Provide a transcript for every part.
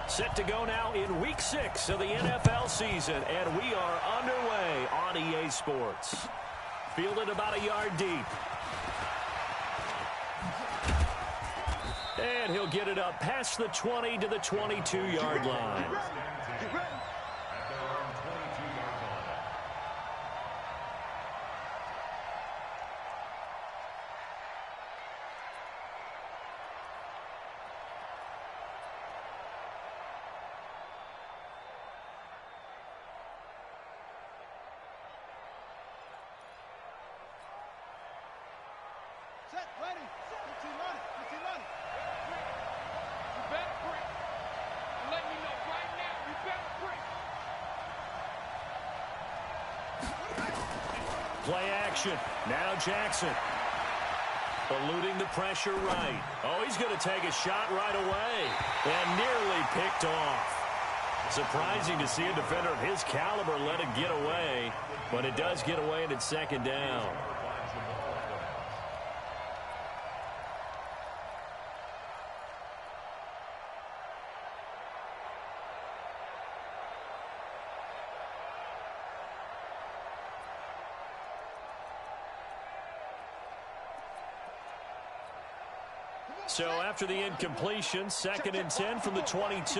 Set to go now in Week 6 of the NFL season, and we are underway on EA Sports. Fielded about a yard deep. And he'll get it up past the 20 to the 22-yard line. Play action. Now Jackson. Eluding the pressure right. Oh, he's going to take a shot right away. And nearly picked off. Surprising to see a defender of his caliber let it get away. But it does get away and it's second down. So after the incompletion, 2nd and 10 from the 22.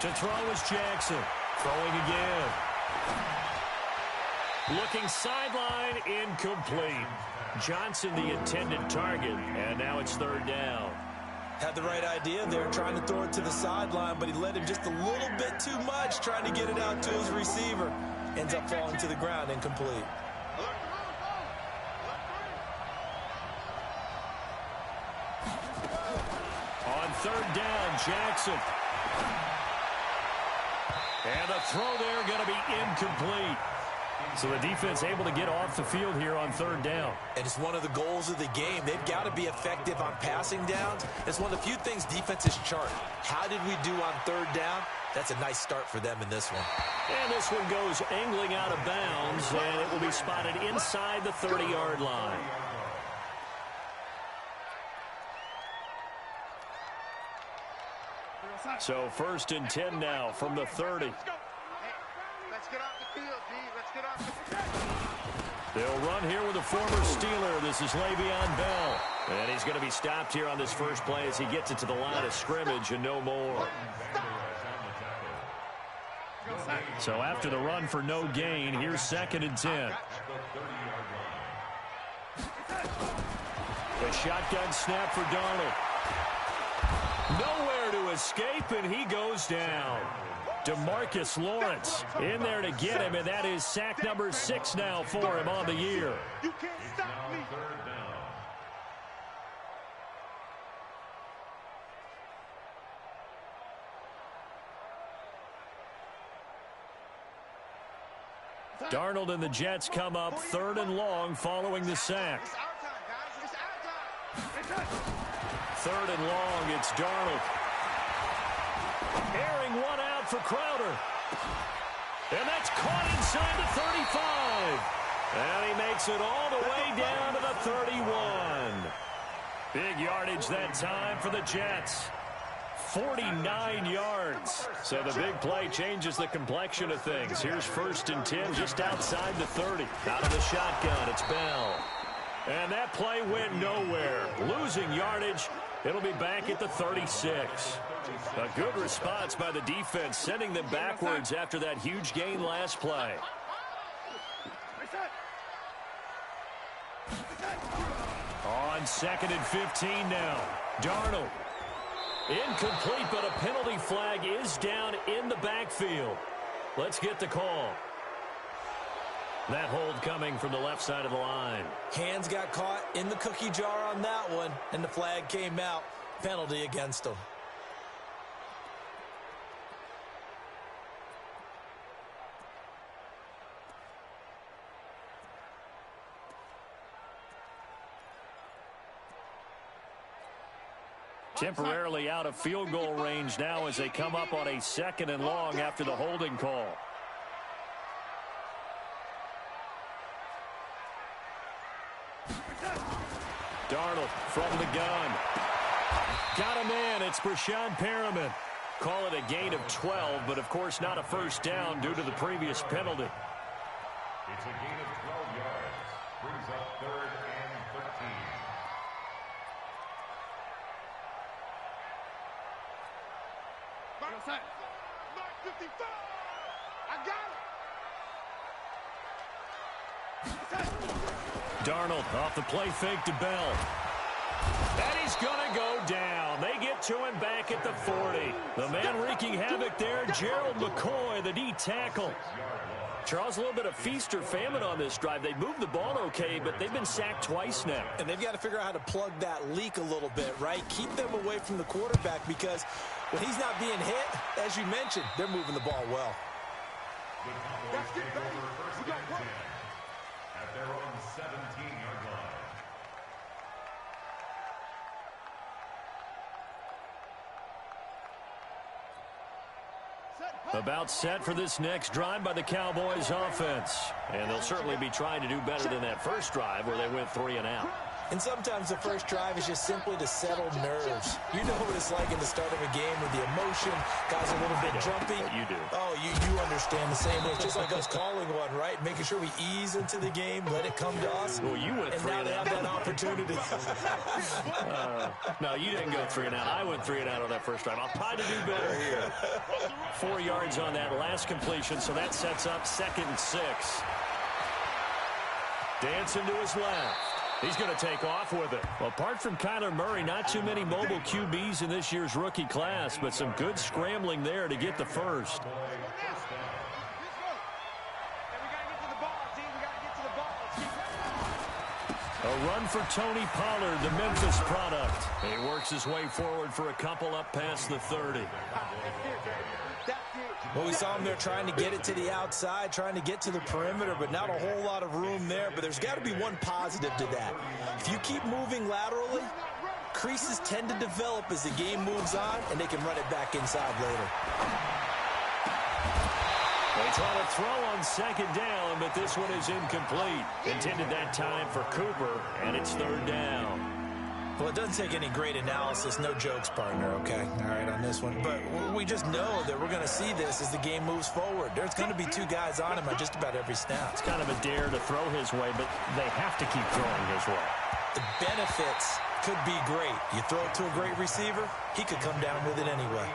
To throw is Jackson. Throwing again. Looking sideline, incomplete. Johnson the intended target, and now it's 3rd down. Had the right idea there, trying to throw it to the sideline, but he led him just a little bit too much, trying to get it out to his receiver. Ends up falling to the ground, incomplete. On 3rd down, Jackson. And the throw there going to be incomplete. So the defense able to get off the field here on 3rd down. And it's one of the goals of the game. They've got to be effective on passing downs. It's one of the few things defenses chart. How did we do on 3rd down? That's a nice start for them in this one. And this one goes angling out of bounds, and it will be spotted inside the 30-yard line. So 1st and 10 now from the 30. Let's get off the field, G. Let's get off the field. They'll run here with a former Steeler. This is Le'Veon Bell. And he's going to be stopped here on this first play as he gets it to the line of scrimmage and no more. So after the run for no gain, here's 2nd and 10. A shotgun snap for Darnold. Nowhere to escape, and he goes down. DeMarcus Lawrence in there to get him, and that is sack number 6 now for him on the year. You can't stop me. Darnold and the Jets come up 3rd and long following the sack. It's our time, guys. It's our time. 3rd and long, it's Darnold. Airing one out for Crowder. And that's caught inside the 35. And he makes it all the way down to the 31. Big yardage that time for the Jets. 49 yards. So the big play changes the complexion of things. Here's 1st and 10 just outside the 30. Out of the shotgun, it's Bell. And that play went nowhere. Losing yardage. It'll be back at the 36. A good response by the defense, sending them backwards after that huge gain last play. On 2nd and 15 now. Darnold. Incomplete, but a penalty flag is down in the backfield. Let's get the call. That hold coming from the left side of the line. Hands got caught in the cookie jar on that one, and the flag came out. Penalty against him. Temporarily out of field goal range now as they come up on a 2nd and long after the holding call. Darnold from the gun. got a man. It's Breshad Perriman. Call it a gain of 12, but of course not a first down due to the previous penalty. It's a gain of 12 yards. Brings up 3rd and 13. Mark 55. I got it. Darnold off the play fake to Bell. And he's going to go down. They get to him back at the 40. The man wreaking havoc there, Gerald McCoy, the D tackle. Charles, a little bit of feast or famine on this drive. They moved the ball okay, but they've been sacked twice now. And they've got to figure out how to plug that leak a little bit, right? Keep them away from the quarterback because when he's not being hit, as you mentioned, they're moving the ball well. Let's get ready. We got work. At their own 17-yard line. About set for this next drive by the Cowboys offense. And they'll certainly be trying to do better than that first drive where they went 3 and out. And sometimes the first drive is just simply to settle nerves. You know what it's like in the start of a game with the emotion, guys are a little bit jumpy. You do. Oh, you understand the same way. It's just like us calling one, right? Making sure we ease into the game, let it come to us. Well, you went and 3 now and they out. have that opportunity. No, you didn't go 3 and out. I went 3 and out on that first drive. I'll try to do better here. 4 yards on that last completion, so that sets up 2nd and 6. Dancing to his left. He's going to take off with it. Well, apart from Kyler Murray, not too many mobile QBs in this year's rookie class, but some good scrambling there to get the first. A run for Tony Pollard, the Memphis product. He works his way forward for a couple up past the 30. Well, we saw him there trying to get it to the outside, trying to get to the perimeter, but not a whole lot of room there. But there's got to be one positive to that. If you keep moving laterally, creases tend to develop as the game moves on, and they can run it back inside later. They try to throw on 2nd down, but this one is incomplete. Intended that time for Cooper, and it's 3rd down. Well, it doesn't take any great analysis. No jokes, partner, okay? All right, on this one. But we just know that we're going to see this as the game moves forward. There's going to be 2 guys on him at just about every snap. It's kind of a dare to throw his way, but they have to keep throwing his way. The benefits could be great. You throw it to a great receiver, he could come down with it anyway.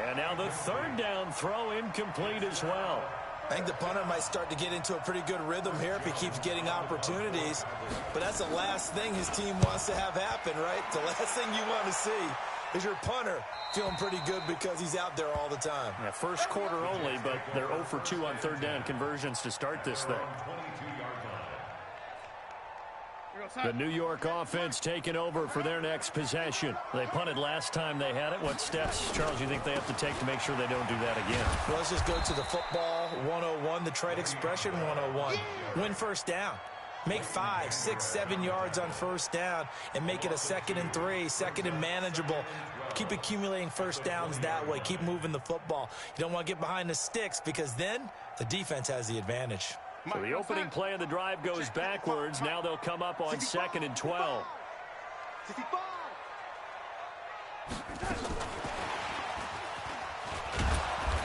And now the 3rd down throw incomplete as well. I think the punter might start to get into a pretty good rhythm here if he keeps getting opportunities. But that's the last thing his team wants to have happen, right? The last thing you want to see is your punter feeling pretty good because he's out there all the time. Yeah, first quarter only, but they're 0 for 2 on 3rd down conversions to start this thing. The New York offense taking over for their next possession. They punted last time they had it. What steps, Charles, do you think they have to take to make sure they don't do that again? Well, let's just go to the football 101, the trade expression 101. Win first down. Make 5, 6, 7 yards on first down and make it a 2nd and 3, 2nd and manageable. Keep accumulating first downs that way. Keep moving the football. You don't want to get behind the sticks because then the defense has the advantage. So the opening play of the drive goes backwards. Now they'll come up on 2nd and 12.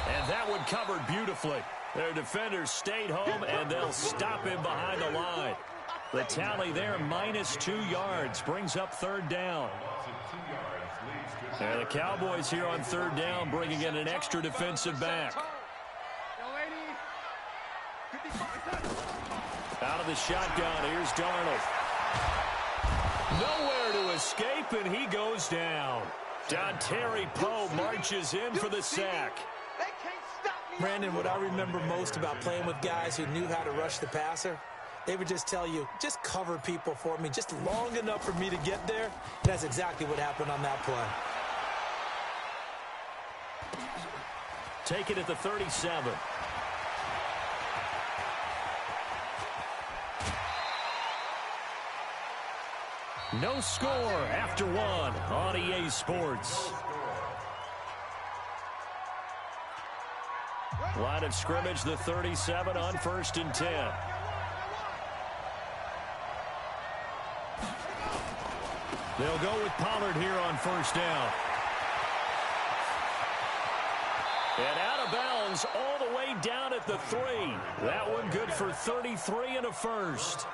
And that one covered beautifully. Their defenders stayed home, and they'll stop him behind the line. The tally there, -2 yards, brings up 3rd down. And the Cowboys here on 3rd down, bringing in an extra defensive back. Out of the shotgun, here's Darnold. Nowhere to escape, and he goes down. Dontari Poe marches in for the sack. Brandon, what I remember most about playing with guys who knew how to rush the passer, they would just tell you, just cover people for me, just long enough for me to get there. And that's exactly what happened on that play. Take it at the 37. No score after 1 on EA Sports. Line of scrimmage, the 37 on 1st and 10. They'll go with Pollard here on first down. And out of bounds all the way down at the 3. That one good for 33 and a first.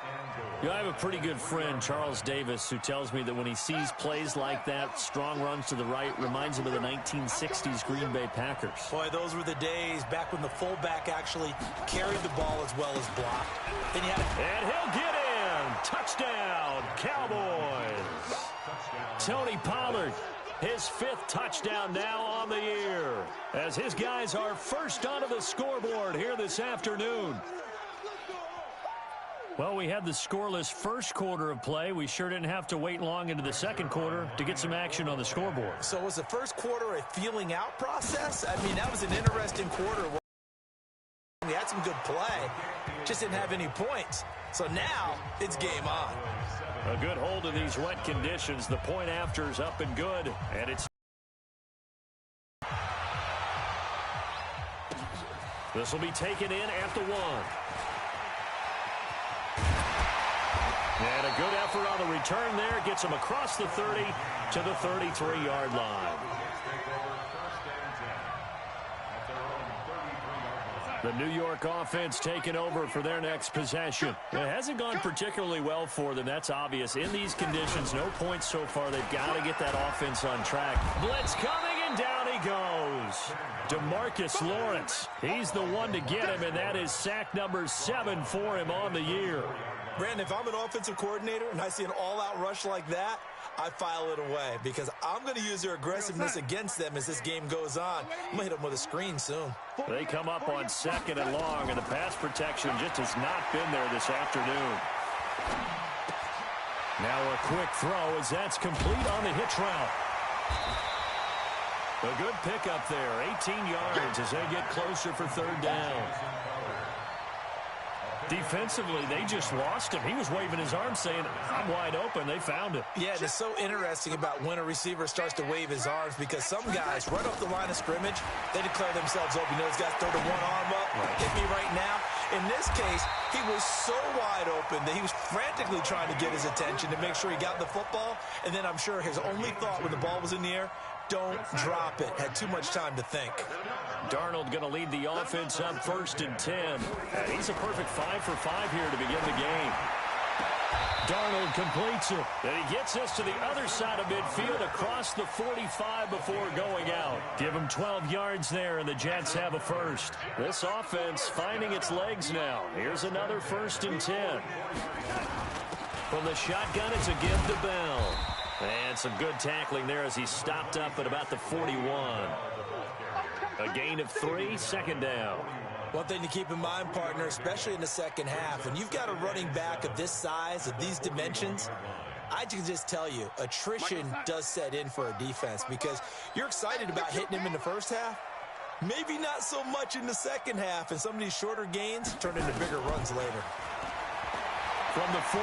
You know, I have a pretty good friend, Charles Davis, who tells me that when he sees plays like that, strong runs to the right, reminds him of the 1960s Green Bay Packers. Boy, those were the days back when the fullback actually carried the ball as well as blocked. Then you had and he'll get in. Touchdown, Cowboys. Tony Pollard, his 5th touchdown now on the year, as his guys are first onto the scoreboard here this afternoon. Well, we had the scoreless first quarter of play. We sure didn't have to wait long into the second quarter to get some action on the scoreboard. So was the first quarter a feeling out process? I mean, that was an interesting quarter. We had some good play, just didn't have any points. So now it's game on. A good hold in these wet conditions. The point after is up and good, and it's... This will be taken in at the 1. And a good effort on the return there. Gets him across the 30 to the 33-yard line. The New York offense taking over for their next possession. It hasn't gone particularly well for them. That's obvious. In these conditions, no points so far. They've got to get that offense on track. Blitz coming, and down he goes. DeMarcus Lawrence. He's the one to get him, and that is sack number 7 for him on the year. Brandon, if I'm an offensive coordinator and I see an all-out rush like that, I file it away because I'm going to use their aggressiveness against them as this game goes on. I'm going to hit them with a screen soon. They come up on 2nd and long, and the pass protection just has not been there this afternoon. Now a quick throw as that's complete on the hitch route. A good pickup there, 18 yards as they get closer for 3rd down. Defensively, they just lost him. He was waving his arms saying, I'm wide open. They found him. Yeah, it's so interesting about when a receiver starts to wave his arms because some guys, right off the line of scrimmage, they declare themselves open. You know, those guys throw the one arm up, hit me right now. In this case, he was so wide open that he was frantically trying to get his attention to make sure he got the football. And then I'm sure his only thought when the ball was in the air, don't drop it. Had too much time to think. Darnold going to lead the offense up 1st and 10. And he's a perfect 5 for 5 here to begin the game. Darnold completes it. And he gets us to the other side of midfield across the 45 before going out. Give him 12 yards there, and the Jets have a first. This offense finding its legs now. Here's another 1st and 10. From the shotgun, it's a give to Bell. And some good tackling there as he stopped up at about the 41. A gain of 3, 2nd down. One thing to keep in mind, partner, especially in the second half, when you've got a running back of this size, of these dimensions, I can just tell you, attrition does set in for a defense because you're excited about hitting him in the first half. Maybe not so much in the second half, and some of these shorter gains turn into bigger runs later. From the 41,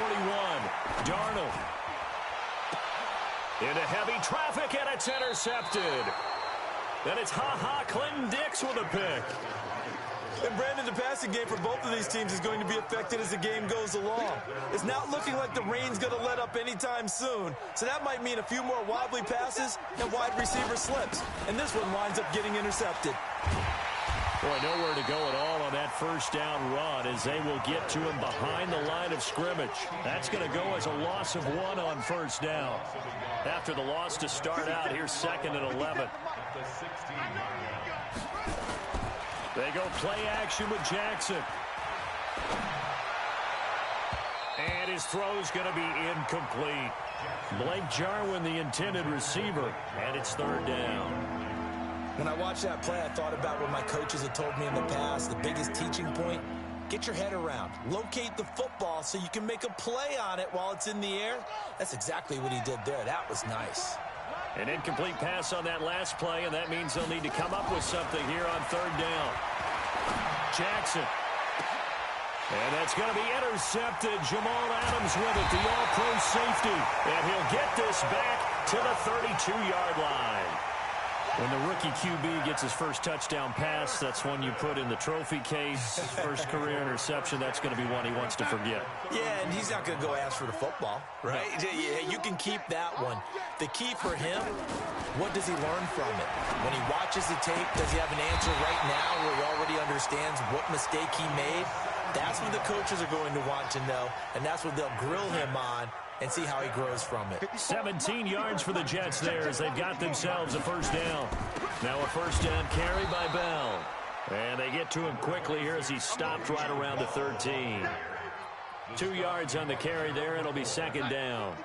Darnold. Into heavy traffic, and it's intercepted. Then it's Clinton Dix with a pick. And Brandon, the passing game for both of these teams is going to be affected as the game goes along. It's not looking like the rain's going to let up anytime soon. So that might mean a few more wobbly passes and wide receiver slips. And this one winds up getting intercepted. Boy, nowhere to go at all on that first down run as they will get to him behind the line of scrimmage. That's going to go as a loss of 1 on 1st down. After the loss to start out, here's 2nd and 11. They go play action with Jackson. And his throw's going to be incomplete. Blake Jarwin, the intended receiver, and it's 3rd down. When I watched that play, I thought about what my coaches had told me in the past. The biggest teaching point, get your head around. Locate the football so you can make a play on it while it's in the air. That's exactly what he did there. That was nice. An incomplete pass on that last play, and that means they'll need to come up with something here on 3rd down. Jackson. And that's going to be intercepted. Jamal Adams with it, the all-pro safety. And he'll get this back to the 32-yard line. When the rookie QB gets his first touchdown pass, that's one you put in the trophy case. First career interception, that's going to be one he wants to forget. Yeah, and he's not going to go ask for the football, right? Yeah, you can keep that one. The key for him, what does he learn from it? When he watches the tape, does he have an answer right now where he already understands what mistake he made? That's what the coaches are going to want to know, and that's what they'll grill him on and see how he grows from it. 17 yards for the Jets there as they've got themselves a first down. Now a first down carry by Bell. And they get to him quickly here as he stopped right around the 13. 2 yards on the carry there. It'll be second down.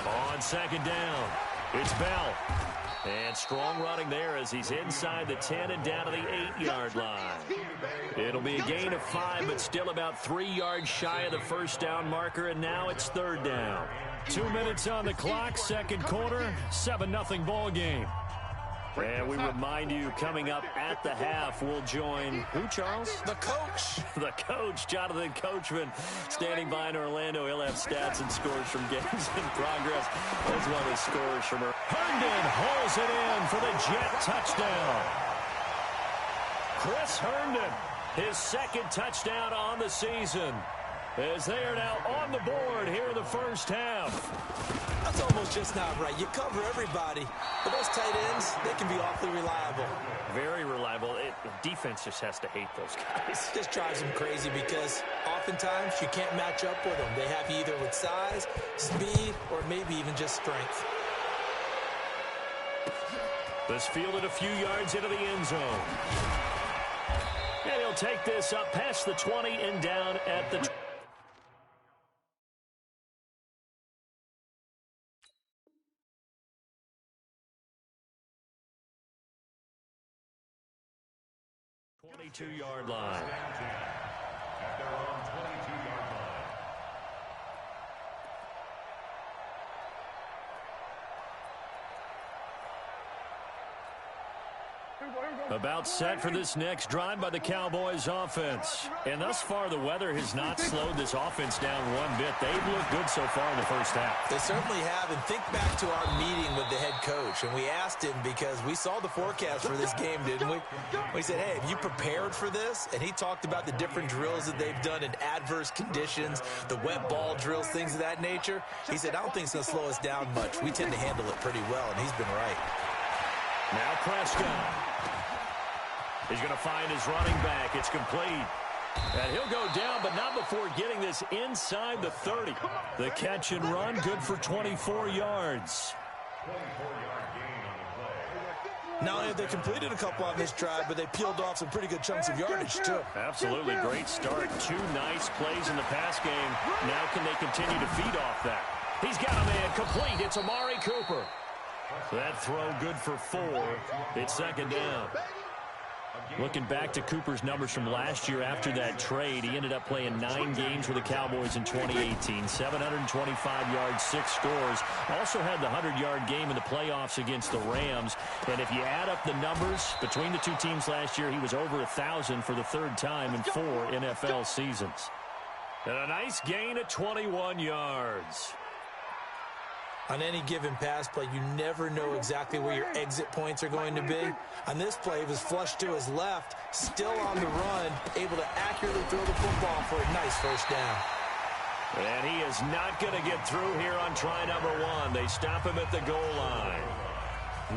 On second down, it's Bell. And strong running there as he's inside the 10 and down to the 8-yard line. It'll be a gain of 5, but still about 3 yards shy of the first down marker, and now it's third down. 2 minutes on the clock, second quarter, 7-0 ball game. And we remind you, coming up at the half, we'll join who, Charles? The coach. The coach, Jonathan Coachman, standing by in Orlando. He'll have stats and scores from games in progress, as well as scores from her. Herndon hauls it in for the Jet touchdown. Chris Herndon, his second touchdown on the season, as they are now on the board here in the first half. That's almost just not right. You cover everybody, but those tight ends, they can be awfully reliable. Very reliable. Defense just has to hate those guys. This drives them crazy because oftentimes you can't match up with them. They have you either with size, speed, or maybe even just strength. This fielded a few yards into the end zone. And he'll take this up past the 20 and down at the 22-yard line. At their own 22-yard line. About set for this next drive by the Cowboys offense. And thus far, the weather has not slowed this offense down one bit. They've looked good so far in the first half. They certainly have. And think back to our meeting with the head coach. And we asked him because we saw the forecast for this game, didn't we? We said, hey, have you prepared for this? And he talked about the different drills that they've done in adverse conditions, the wet ball drills, things of that nature. He said, I don't think it's going to slow us down much. We tend to handle it pretty well, and he's been right. Now Prescott. He's going to find his running back. It's complete. And he'll go down, but not before getting this inside the 30. The catch and run, good for 24 yards. 24-yard gain on the play. Not only have they completed a couple on this drive, but they peeled off some pretty good chunks of yardage, too. Absolutely great start. 2 nice plays in the pass game. Now can they continue to feed off that? He's got a man complete. It's Amari Cooper. That throw good for 4. It's second down. Looking back to Cooper's numbers from last year after that trade, he ended up playing 9 games with the Cowboys in 2018. 725 yards, 6 scores. Also had the 100-yard game in the playoffs against the Rams. And if you add up the numbers between the two teams last year, he was over 1,000 for the 3rd time in 4 NFL seasons. And a nice gain of 21 yards. On any given pass play, you never know exactly where your exit points are going to be. On this play, it was flushed to his left, still on the run, able to accurately throw the football for a nice first down. And he is not going to get through here on try number 1. They stop him at the goal line.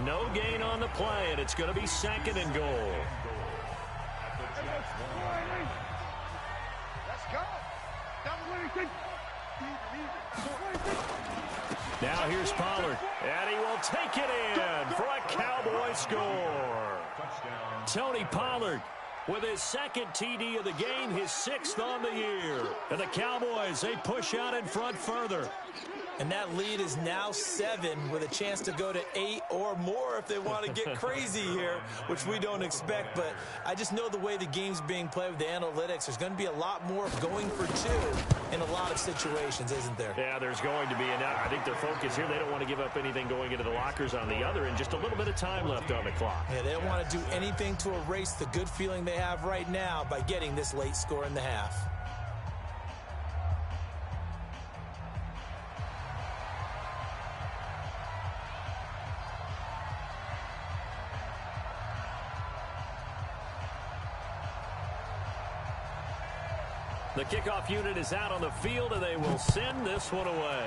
No gain on the play, and it's going to be 2nd and goal. Let's go. Now here's Pollard, and he will take it in for a Cowboy score. Tony Pollard with his 2nd TD of the game, his 6th on the year. And the Cowboys, they push out in front further. And that lead is now 7 with a chance to go to 8 or more if they want to get crazy here, which we don't expect. But I just know the way the game's being played with the analytics, there's going to be a lot more going for 2 in a lot of situations, isn't there? Yeah, there's going to be. And I think their focus here, they don't want to give up anything going into the lockers on the other, and just a little bit of time left on the clock. Yeah, they don't want to do anything to erase the good feeling they have right now by getting this late score in the half. The kickoff unit is out on the field, and they will send this one away.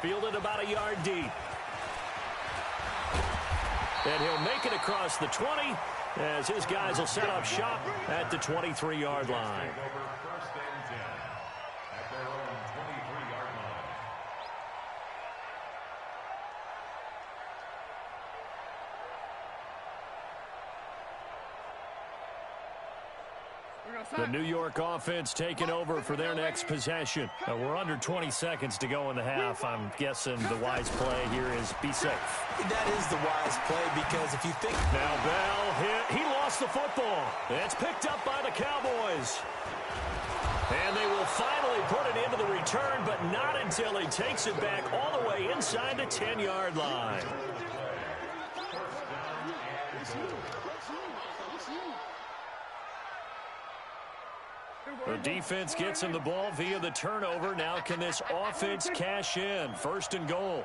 Fielded about a yard deep. And he'll make it across the 20 as his guys will set up shop at the 23-yard line. First and 10 at their own 23-yard line. The New York offense taking over for their next possession. We're under 20 seconds to go in the half. I'm guessing the wise play here is be safe. That is the wise play because if you think... Now Bell hit. He lost the football. It's picked up by the Cowboys. And they will finally put it into the return, but not until he takes it back all the way inside the 10-yard line. The defense gets him the ball via the turnover. Now can this offense cash in? First and goal.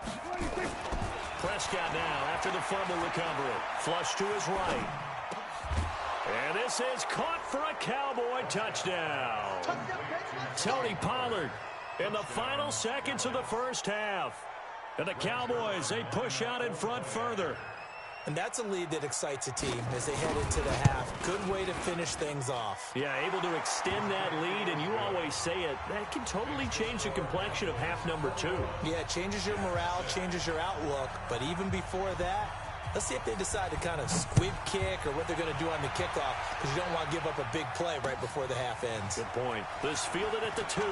Prescott now after the fumble recovery. Flush to his right. And this is caught for a Cowboy touchdown. Tony Pollard in the final seconds of the first half. And the Cowboys, they push out in front further. And that's a lead that excites a team as they head into the half. Good way to finish things off. Yeah, able to extend that lead, and you always say it, that can totally change the complexion of half number 2. Yeah, it changes your morale, changes your outlook. But even before that, let's see if they decide to kind of squib kick or what they're going to do on the kickoff, because you don't want to give up a big play right before the half ends. Good point. This fielded at the 2.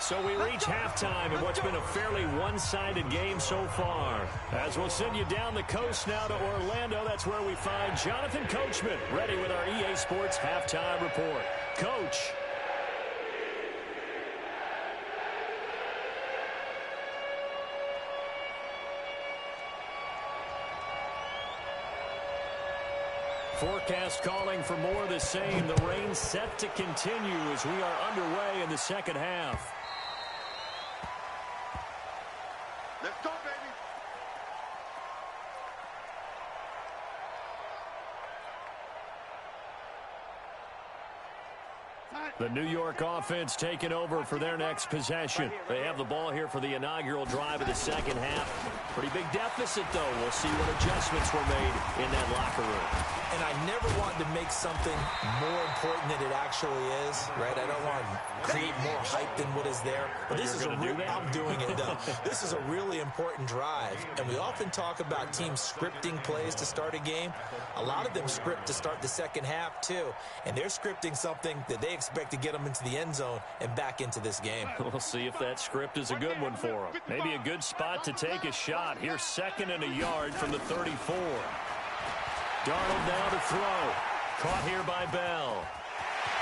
So we reach halftime in what's been a fairly one-sided game so far. As we'll send you down the coast now to Orlando, that's where we find Jonathan Coachman ready with our EA Sports Halftime Report. Coach. Forecast calling for more of the same. The rain set to continue as we are underway in the second half. Let's go, baby. The New York offense taking over for their next possession. They have the ball here for the inaugural drive of the second half. Pretty big deficit, though. We'll see what adjustments were made in that locker room. And I never want to make something more important than it actually is, right? I don't want to create more hype than what is there. But this is I'm doing it, though. This is a really important drive. And we often talk about teams scripting plays to start a game. A lot of them script to start the second half, too. And they're scripting something that they expect to get them into the end zone and back into this game. We'll see if that script is a good one for them. Maybe a good spot to take a shot. Here's 2nd and a yard from the 34. Darnold now to throw. Caught here by Bell.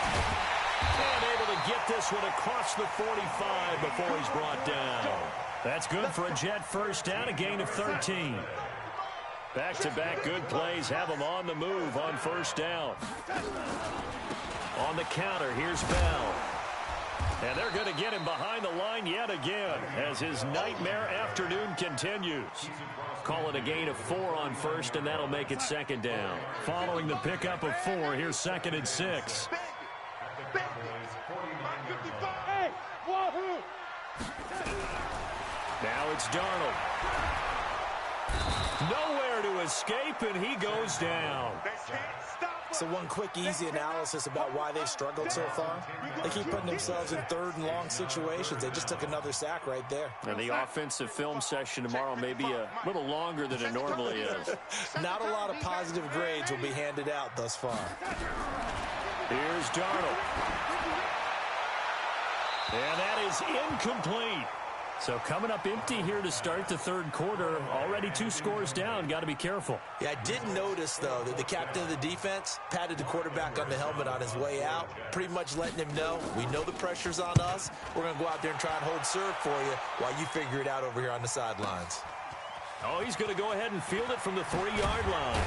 And able to get this one across the 45 before he's brought down. That's good for a Jet first down, a gain of 13. Back-to-back good plays have him on the move on first down. On the counter, here's Bell. And they're going to get him behind the line yet again as his nightmare afternoon continues. Call it a gain of 4 on first, and that'll make it 2nd down. Following the pickup of 4, here's 2nd and 6. Now it's Darnold. Nowhere to escape, and he goes down. So one quick, easy analysis about why they've struggled so far. They keep putting themselves in 3rd and long situations. They just took another sack right there. And the offensive film session tomorrow may be a little longer than it normally is. Not a lot of positive grades will be handed out thus far. Here's Darnold. And that is incomplete. So coming up empty here to start the 3rd quarter. Already 2 scores down. Got to be careful. Yeah, I did notice, though, that the captain of the defense patted the quarterback on the helmet on his way out, pretty much letting him know, we know the pressure's on us. We're going to go out there and try and hold serve for you while you figure it out over here on the sidelines. Oh, he's going to go ahead and field it from the 3-yard line.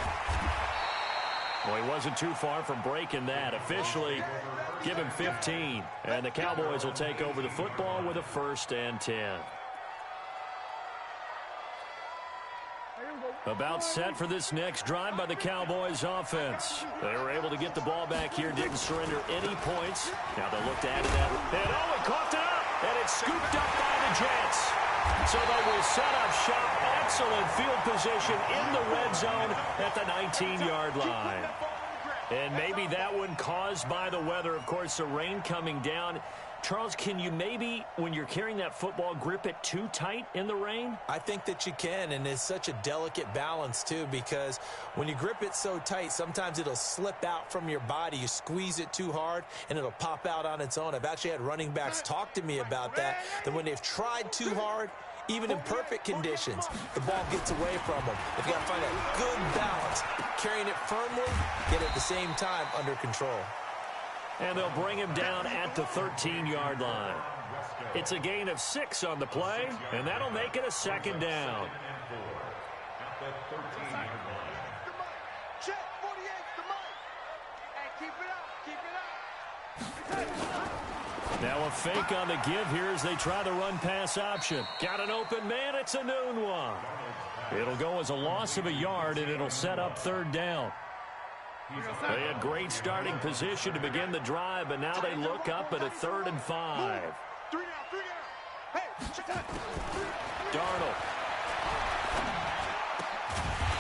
Well, he wasn't too far from breaking that. Officially, give him 15. And the Cowboys will take over the football with a 1st and 10. About set for this next drive by the Cowboys offense. They were able to get the ball back here, didn't surrender any points. Now they'll look to add to that. And he coughed it up, and it's scooped up by the Jets. So they will set up shop. Excellent field position in the red zone at the 19-yard line. And maybe that one caused by the weather. Of course, the rain coming down. Charles, can you maybe, when you're carrying that football, grip it too tight in the rain? I think that you can, and it's such a delicate balance, too, because when you grip it so tight, sometimes it'll slip out from your body. You squeeze it too hard, and it'll pop out on its own. I've actually had running backs talk to me about that when they've tried too hard, even in perfect conditions, the ball gets away from them. They've got to find a good balance, carrying it firmly, yet at the same time under control. And they'll bring him down at the 13-yard line. It's a gain of 6 on the play, and that'll make it a second down. Check, 48's the mic. Hey, keep it up. Now a fake on the give here as they try the run-pass option. Got an open man. It's a noon one. It'll go as a loss of a yard, and it'll set up third down. They had great starting position to begin the drive, but now they look up at a 3rd and 5. 3 down. Hey, Darnold.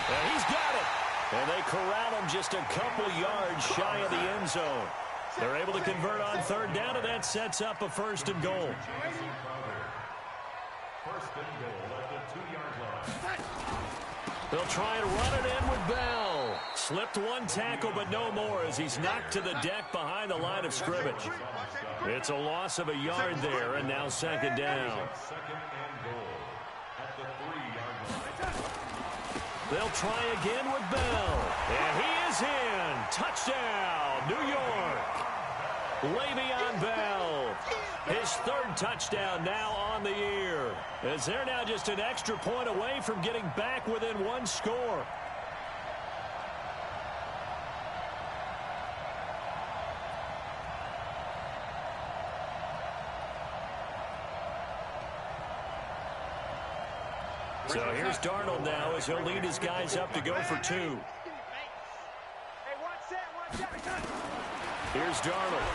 And he's got it. And they corral him just a couple yards shy of the end zone. They're able to convert on 3rd down, and that sets up a 1st and goal. 1st and goal at the 2-yard line. They'll try and run it in with Bell. Slipped one tackle, but no more as he's knocked to the deck behind the line of scrimmage. It's a loss of a yard there, and now 2nd down. 2nd and goal at the 3-yard line. They'll try again with Bell. And he is in. Touchdown, New York. Le'Veon Bell. His 3rd touchdown now on the year. As they're now just an extra point away from getting back within 1 score. So here's Darnold now as he'll lead his guys up to go for 2. Hey, watch that. Here's Darnold.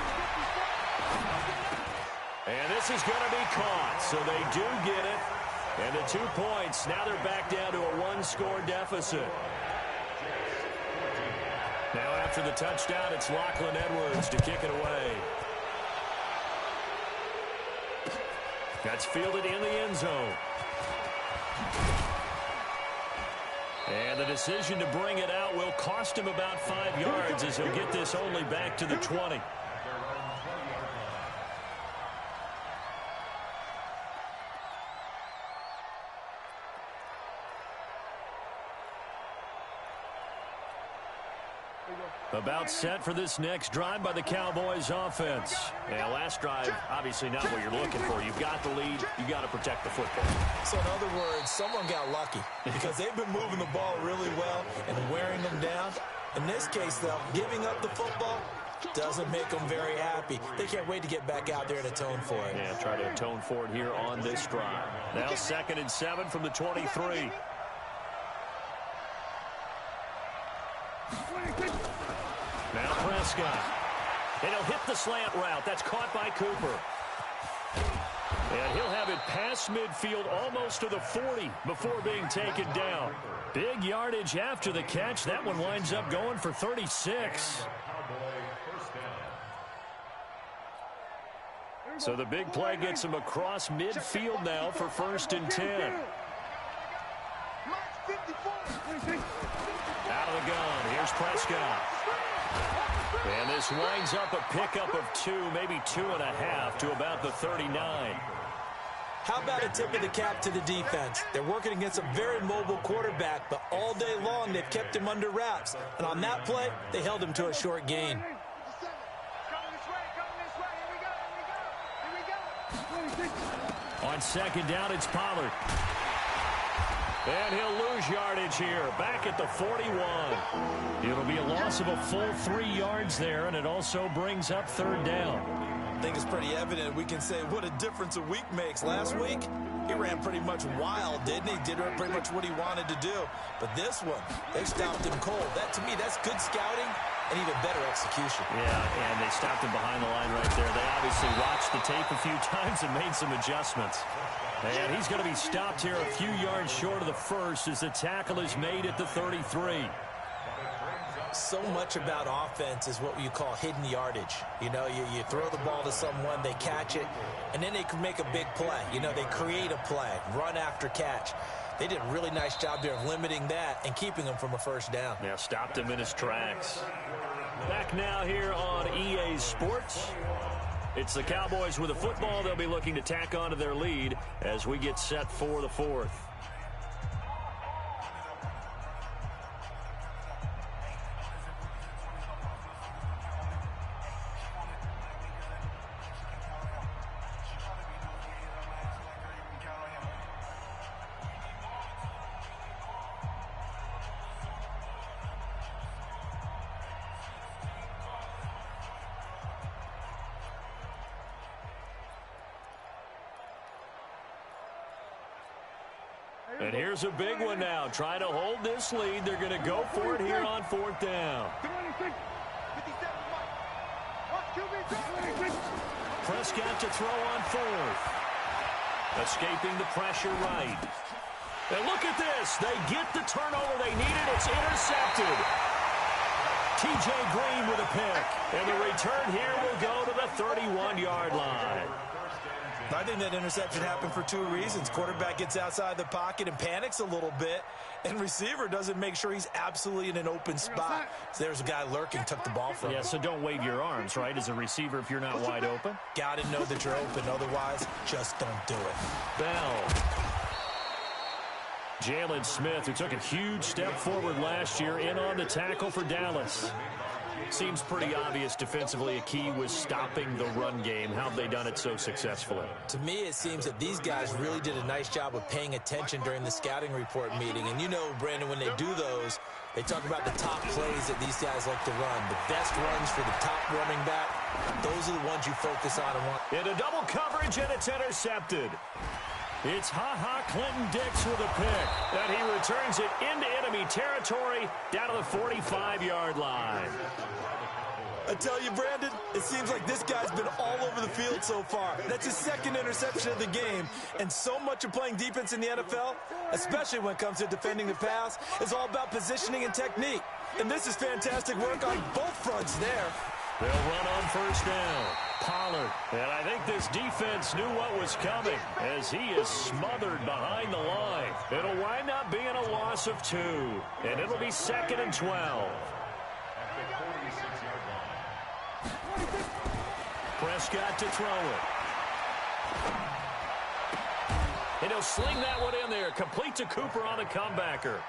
And this is going to be caught, so they do get it. And the 2 points, now they're back down to a 1-score deficit. Now after the touchdown, it's Lachlan Edwards to kick it away. That's fielded in the end zone. And the decision to bring it out will cost him about 5 yards as he'll get this only back to the 20. About set for this next drive by the Cowboys offense. Now, last drive, obviously not what you're looking for. You've got the lead. You've got to protect the football. So, in other words, someone got lucky because they've been moving the ball really well and wearing them down. In this case, though, giving up the football doesn't make them very happy. They can't wait to get back out there and atone for it. Yeah, try to atone for it here on this drive. Now 2nd and 7 from the 23. Now Prescott. And he'll hit the slant route. That's caught by Cooper. And he'll have it past midfield almost to the 40 before being taken down. Big yardage after the catch. That one winds up going for 36. So the big play gets him across midfield now for 1st and 10. Out of the gun. Here's Prescott. And this winds up a pickup of 2, maybe 2.5 to about the 39. How about a tip of the cap to the defense? They're working against a very mobile quarterback, but all day long they've kept him under wraps. And on that play, they held him to a short gain. On 2nd down, it's Pollard. And he'll lose yardage here, back at the 41. It'll be a loss of a full 3 yards there, and it also brings up 3rd down. I think it's pretty evident we can say what a difference a week makes. Last week, He ran pretty much wild, didn't he? Did pretty much what he wanted to do. But this one, they stopped him cold. That, to me, that's good scouting and even better execution. Yeah, and they stopped him behind the line right there. They obviously watched the tape a few times and made some adjustments. And he's going to be stopped here a few yards short of the first as the tackle is made at the 33. So much about offense is what you call hidden yardage. You know, you throw the ball to someone, they catch it, and then they can make a big play. You know, they create a play, run after catch. They did a really nice job there of limiting that and keeping him from a first down. Yeah, stopped him in his tracks. Back now here on EA Sports. It's the Cowboys with the football. They'll be looking to tack on to their lead as we get set for the fourth. And here's a big one now. Trying to hold this lead. They're going to go for it here on fourth down. Prescott to throw on fourth. Escaping the pressure right. And look at this. They get the turnover they needed. It's intercepted. T.J. Green with a pick. And the return here will go to the 31-yard line. I think that interception happened for two reasons. Quarterback gets outside the pocket and panics a little bit, and receiver doesn't make sure he's absolutely in an open spot. So there's a guy lurking, took the ball from him. Yeah, so don't wave your arms, right, as a receiver if you're not wide open. Got to know that you're open. Otherwise, just don't do it. Bell. Jalen Smith, who took a huge step forward last year, in on the tackle for Dallas. Seems pretty obvious defensively a key was stopping the run game. How have they done it so successfully? To me, it seems that these guys really did a nice job of paying attention during the scouting report meeting. And you know, Brandon, when they do those, they talk about the top plays that these guys like to run. The best runs for the top running back, those are the ones you focus on and want. Into double coverage, and it's intercepted. It's Ha-Ha Clinton-Dix with a pick. And he returns it into enemy territory down to the 45-yard line. I tell you, Brandon, it seems like this guy's been all over the field so far. That's his second interception of the game. And so much of playing defense in the NFL, especially when it comes to defending the pass, is all about positioning and technique. And this is fantastic work on both fronts there. They'll run on first down. Pollard. And I think this defense knew what was coming as he is smothered behind the line. It'll wind up being a loss of 2. And it'll be 2nd and 12. Prescott to throw it. And he'll sling that one in there. Complete to Cooper on the comebacker.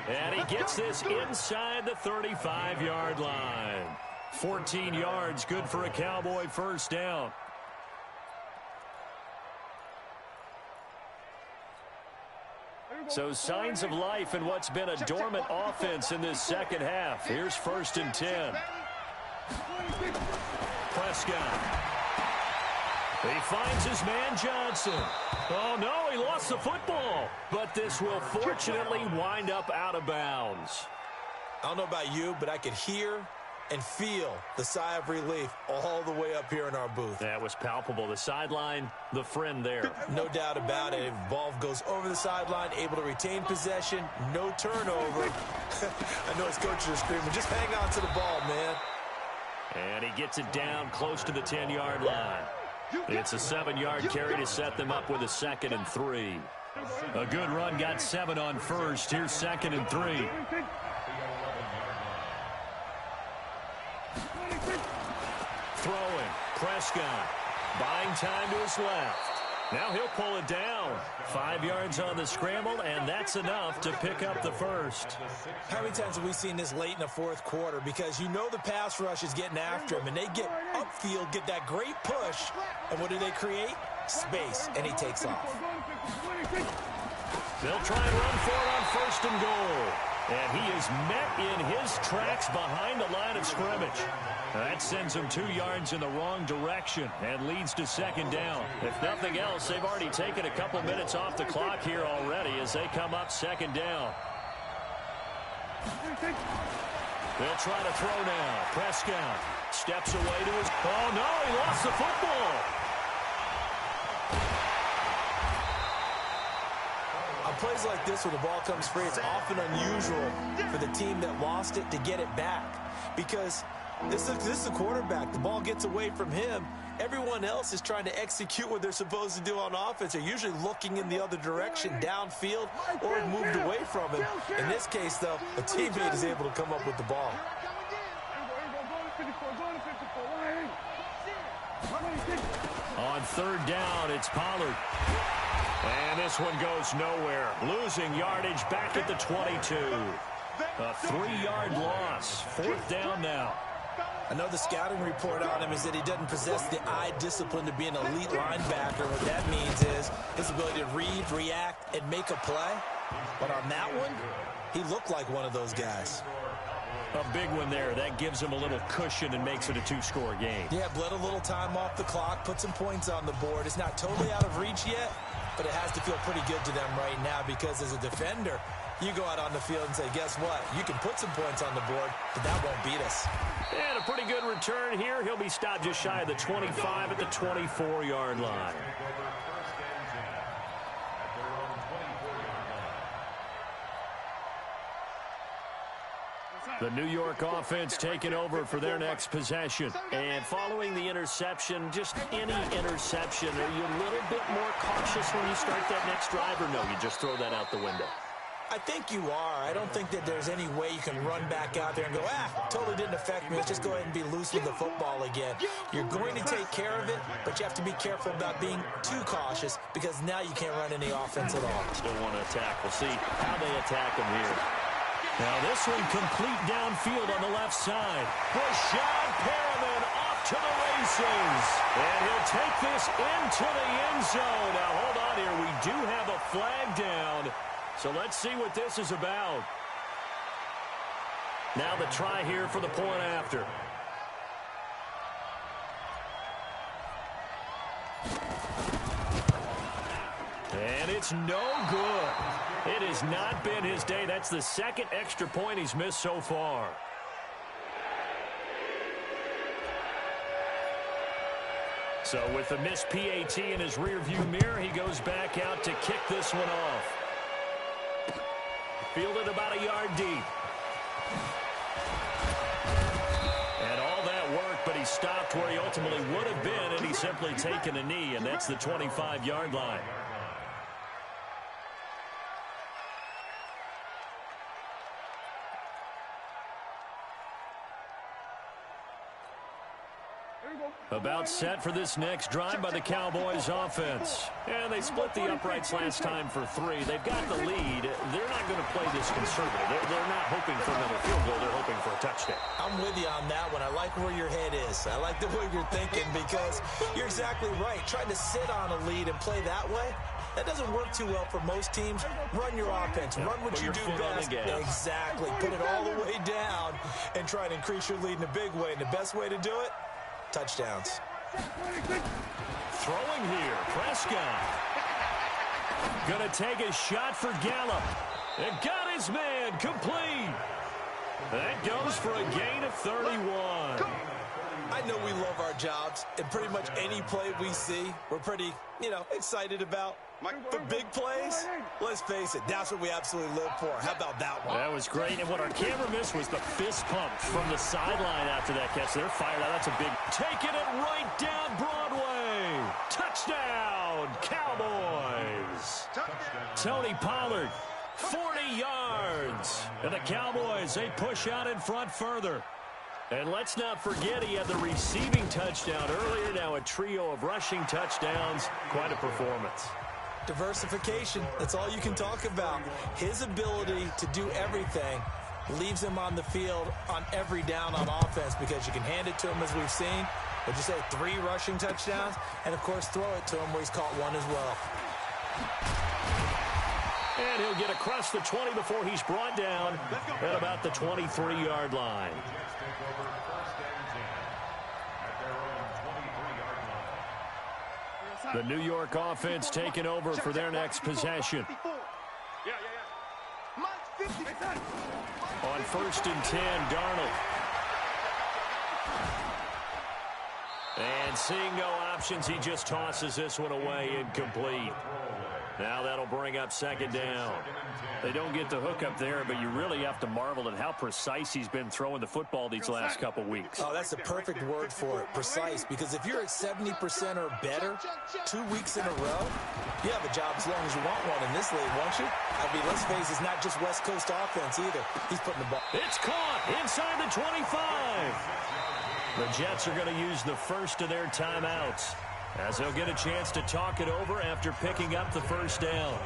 And he gets this inside the 35-yard line. 14 yards, good for a Cowboy first down. So signs of life in what's been a dormant offense in this second half. Here's 1st and 10. Prescott. He finds his man Johnson. Oh, no, he lost the football. But this will fortunately wind up out of bounds. I don't know about you, but I could hear and feel the sigh of relief all the way up here in our booth. That was palpable. The sideline, the friend there. No doubt about it. Ball goes over the sideline, able to retain possession, no turnover. I know his coaches are screaming, just hang on to the ball, man. And he gets it down close to the 10-yard line. It's a 7-yard carry to set them up with a 2nd and 3. A good run, got 7 on first. Here's 2nd and 3. Throwing. Prescott. Buying time to his left. Now he'll pull it down. 5 yards on the scramble, and that's enough to pick up the first. How many times have we seen this late in the fourth quarter? Because you know the pass rush is getting after him, and they get upfield, get that great push, and what do they create? Space, and he takes off. They'll try and run for it on 1st and goal. And he is met in his tracks behind the line of scrimmage. That sends them 2 yards in the wrong direction and leads to second down. If nothing else, they've already taken a couple minutes off the clock here already as they come up second down. They'll try to throw now. Prescott steps away to his... Oh, no, he lost the football. On plays like this where the ball comes free, it's often unusual for the team that lost it to get it back. Because this is a quarterback. The ball gets away from him. Everyone else is trying to execute what they're supposed to do on offense. They're usually looking in the other direction, downfield, or have moved away from him. In this case, though, a teammate is able to come up with the ball. On third down, it's Pollard. And this one goes nowhere. Losing yardage back at the 22. A 3-yard loss. Fourth down now. I know the scouting report on him is that he doesn't possess the eye discipline to be an elite linebacker. What that means is his ability to read, react, and make a play. But on that one, he looked like one of those guys. A big one there. That gives him a little cushion and makes it a 2-score game. Yeah, bled a little time off the clock, put some points on the board. It's not totally out of reach yet, but it has to feel pretty good to them right now because as a defender, you go out on the field and say, guess what? You can put some points on the board, but that won't beat us. And a pretty good return here. He'll be stopped just shy of the 25 at the 24-yard line. The New York offense taking over for their next possession. And following the interception, just any interception, are you a little bit more cautious when you start that next drive, or no, you just throw that out the window? I think you are. I don't think that there's any way you can run back out there and go, totally didn't affect me. Let's just go ahead and be loose with the football again. You're going to take care of it, but you have to be careful about being too cautious because now you can't run any offense at all. Still want to attack. We'll see how they attack him here. Now this one complete downfield on the left side. Brashad Perriman off to the races. And he'll take this into the end zone. Now hold on here. We do have a flag down. So let's see what this is about. Now the try here for the point after. And it's no good. It has not been his day. That's the second extra point he's missed so far. So with the missed PAT in his rearview mirror, he goes back out to kick this one off. Fielded about a yard deep. And all that work, but he stopped where he ultimately would have been, and he's simply taken a knee, and that's the 25-yard line. About set for this next drive by the Cowboys offense. And they split the uprights last time for 3. They've got the lead. They're not going to play this conservative. They're not hoping for another field goal. They're hoping for a touchdown. I'm with you on that one. I like where your head is. I like the way you're thinking because you're exactly right. Trying to sit on a lead and play that way, that doesn't work too well for most teams. Run your offense. Run what you do best. Exactly. Put it all the way down and try to increase your lead in a big way. And the best way to do it, touchdowns. Throwing here, Prescott. Gonna take a shot for Gallup. And got his man complete. That goes for a gain of 31. I know we love our jobs, and pretty much any play we see, we're pretty, excited about. The big plays, let's face it, that's what we absolutely live for. How about that one? That was great, and what our camera missed was the fist pump from the sideline after that catch. They're fired out. That's a big... Taking it right down Broadway. Touchdown, Cowboys. Tony Pollard, 40 yards. And the Cowboys, they push out in front further. And let's not forget he had the receiving touchdown earlier. Now a trio of rushing touchdowns. Quite a performance. Diversification, that's all you can talk about. His ability to do everything leaves him on the field on every down on offense because you can hand it to him as we've seen. Would you say 3 rushing touchdowns? And, of course, throw it to him where he's caught 1 as well. And he'll get across the 20 before he's brought down at about the 23-yard line. The New York offense taking over for their next possession. On 1st and 10, Darnold. And seeing no options, he just tosses this one away, incomplete. Now that'll bring up 2nd down. They don't get the hook up there, but you really have to marvel at how precise he's been throwing the football these last couple weeks. Oh, that's the perfect word for it, precise, because if you're at 70% or better 2 weeks in a row, you have a job as long as you want one in this league, won't you? I mean, let's face it, it's not just West Coast offense either. He's putting the ball. It's caught inside the 25. The Jets are going to use the first of their timeouts, as they'll get a chance to talk it over after picking up the 1st down.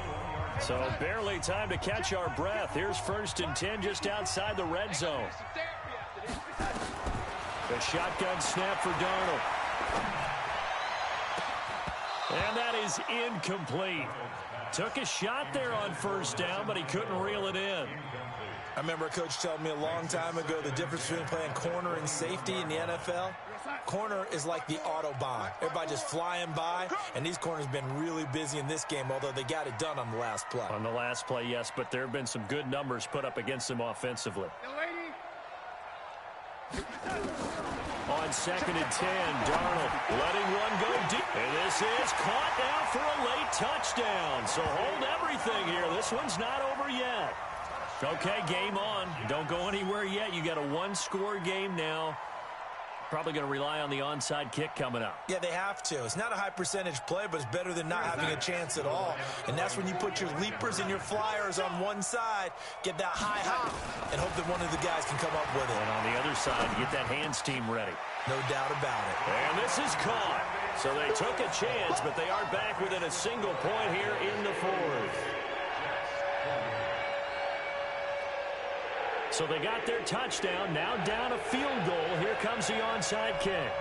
So barely time to catch our breath. Here's 1st and 10 just outside the red zone. The shotgun snap for Darnold. And that is incomplete. Took a shot there on 1st down, but he couldn't reel it in. I remember a coach telling me a long time ago the difference between playing corner and safety in the NFL. Corner is like the Autobahn. Everybody just flying by, and these corners have been really busy in this game, although they got it done on the last play. On the last play, yes, but there have been some good numbers put up against them offensively. On 2nd and 10, Darnold letting one go deep. And this is caught now for a late touchdown. So hold everything here. This one's not over yet. Okay, game on. Don't go anywhere yet. You got a 1-score game now. Probably going to rely on the onside kick coming up. Yeah, they have to. It's not a high percentage play, but it's better than not having a chance at all. And that's when you put your leapers and your flyers on one side, get that high hop, and hope that one of the guys can come up with it. And on the other side, get that hands team ready. No doubt about it. And this is caught. So they took a chance, but they are back within a single point here in the 4th. So they got their touchdown, now down a field goal. Here comes the onside kick.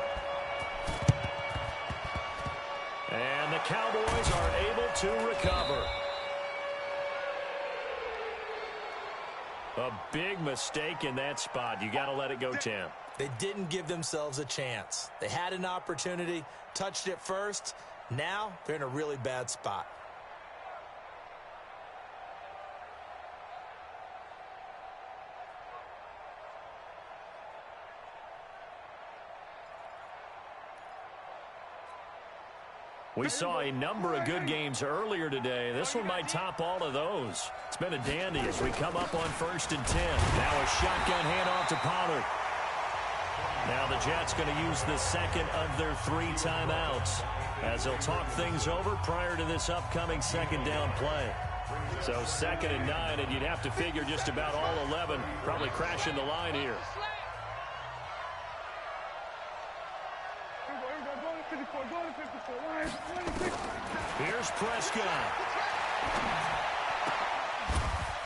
And the Cowboys are able to recover. A big mistake in that spot. You got to let it go, Tim. They didn't give themselves a chance. They had an opportunity, touched it first. Now they're in a really bad spot. We saw a number of good games earlier today. This one might top all of those. It's been a dandy as we come up on 1st and 10. Now a shotgun handoff to Pollard. Now the Jets going to use the 2nd of their 3 timeouts as they'll talk things over prior to this upcoming 2nd down play. So 2nd and 9, and you'd have to figure just about all 11 probably crashing the line here. Here's Prescott.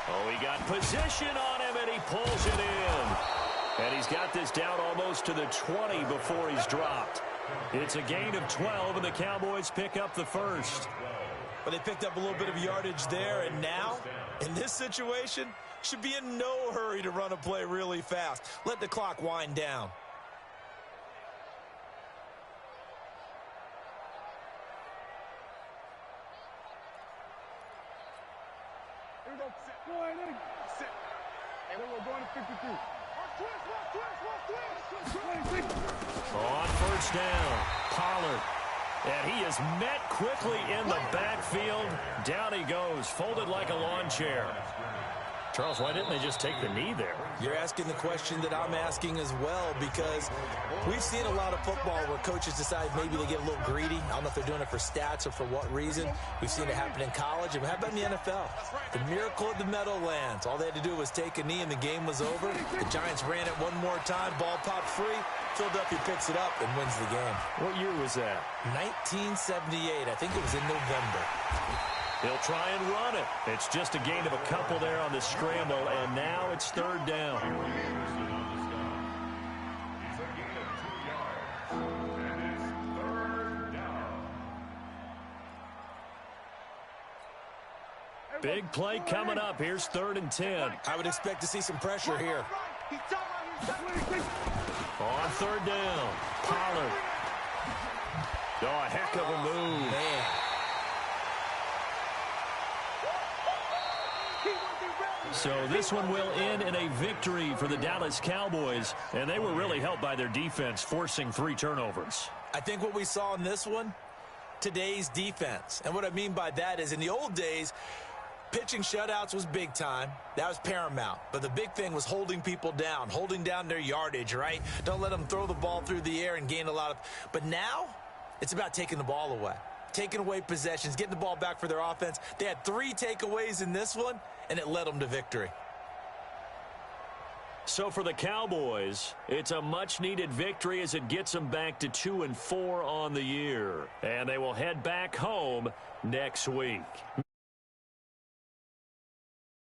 Oh, he got position on him, and he pulls it in. And he's got this down almost to the 20 before he's dropped. It's a gain of 12, and the Cowboys pick up the 1st. But they picked up a little bit of yardage there, and now, in this situation, should be in no hurry to run a play really fast. Let the clock wind down. On 1st down, Pollard. And he is met quickly in the backfield. Down he goes, folded like a lawn chair. Charles, why didn't they just take the knee there? You're asking the question that I'm asking as well, because we've seen a lot of football where coaches decide maybe they get a little greedy. I don't know if they're doing it for stats or for what reason. We've seen it happen in college. And how about in the NFL? The miracle of the Meadowlands. All they had to do was take a knee and the game was over. The Giants ran it one more time. Ball popped free. Philadelphia picks it up and wins the game. What year was that? 1978. I think it was in November. He'll try and run it. It's just a gain of a couple there on the scramble, and now it's 3rd down. Big play coming up. Here's 3rd and 10. I would expect to see some pressure here. On 3rd down, Pollard. Oh, a heck of a move. Man. So this one will end in a victory for the Dallas Cowboys, and they were really helped by their defense, forcing 3 turnovers. I think what we saw in this one, today's defense. And what I mean by that is in the old days, pitching shutouts was big time. That was paramount. But the big thing was holding people down, holding down their yardage, right? Don't let them throw the ball through the air and gain a lot of. But now it's about taking the ball away, taking away possessions, getting the ball back for their offense. They had 3 takeaways in this one, and it led them to victory. So for the Cowboys, it's a much-needed victory as it gets them back to 2-4 on the year. And they will head back home next week.